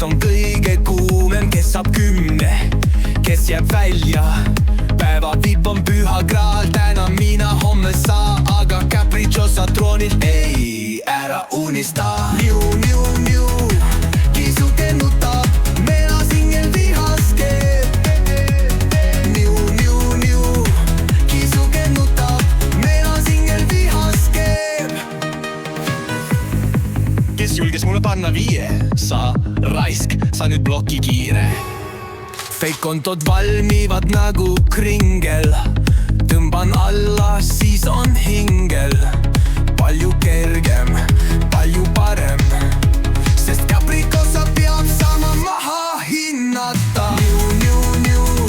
on kõige kuumem, kes saab 10, kes jääb välja. Päeva vipp on püha graal, täna mina, homme sa, aga capricciosa troonil ei, ära unista. Niu, niu, niu, kisuke nutab, meelasingel vihaskeeb. Niu, niu, niu, kisuke nutab, meelasingel vihaskeeb. Kes julges mulle panna 5? Sa raisk, sa nüüd bloki kiire. Fake-kontod valmivad nagu kringel. Tõmban alla, siis on hingel. Palju kergem, palju parem, sest capricciosa peab sama maha hinnata. Niu, niu, niu,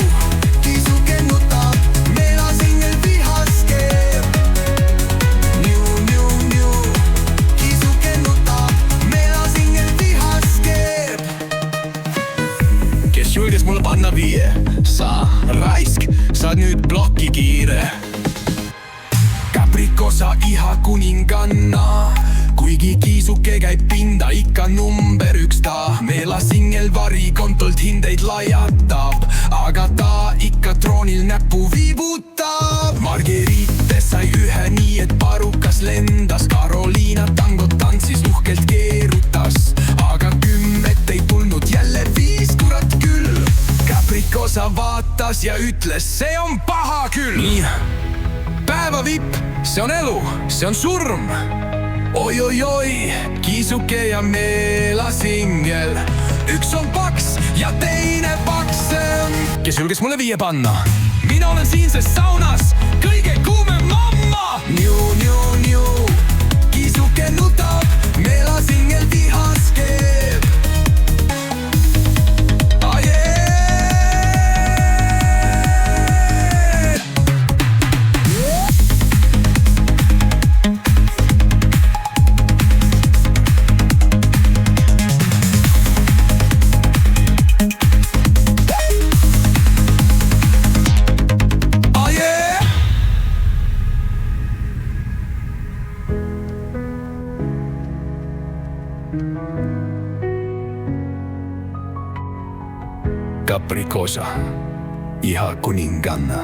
kisuke nutab, meelasingel vihaskeeb. Niu, niu, niu, kisuke nutab, meelasingel vihaskeeb. Kes julges mulle panna 5? Sa raisk, sa nüüd bloki kiire. Capricciosa iha kuninganna, kuigi kiisuke käib pinda, ikka number 1 ta. Meelasingel varikontolt hindeid lajatab, aga ta ikka troonil näppu viibutab. Margeriite sai 1, nii et parukas lendas. Carolina tangot tantsis, uhkelt keerutas, aga 10 ei tulnud, jälle 5, kurat küll. Capricciosa vaatas ja ütles, see on paha küll. Nii, päeva vipp, see on elu, see on surm. Oi, oi, oi, kiisuke ja meelasingel. Üks on paks ja teine paksem. Kes julges mulle 5 panna? Mina olen siinses saunas kõige kuumem mamma. Niu, niu, niu, kiisuke nutab, meelasingel vihaskeeb. Capricciosa, iha kuninganna,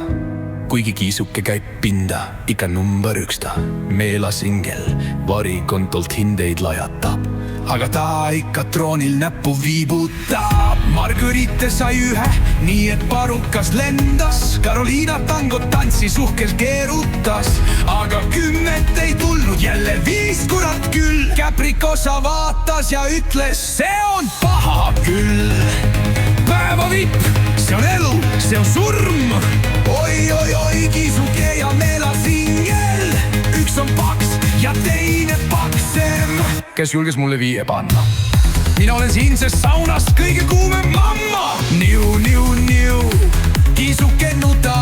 kuigi kiisuke käib pinda, ikka number 1 ta. Meelasingel varikontolt hindeid lajatab, aga ta ikka troonil näppu viibutab. Margeriite sai 1, nii et parukas lendas. Carolina tangot tantsis, uhkelt keerutas, aga 10 ei tulnud, jälle 5, kurat küll. Capricciosa vaatas ja ütles, see on paha küll. Päeva vipp, see on elu, see on surm. Oi, oi, oi, kiisuke ja meelasingel. Üks on paks ja teine paksem. Kes julges mulle 5 panna? Mina olen siinses saunas kõige kuumem mamma. Niu, niu, niu, kiisuke nutab.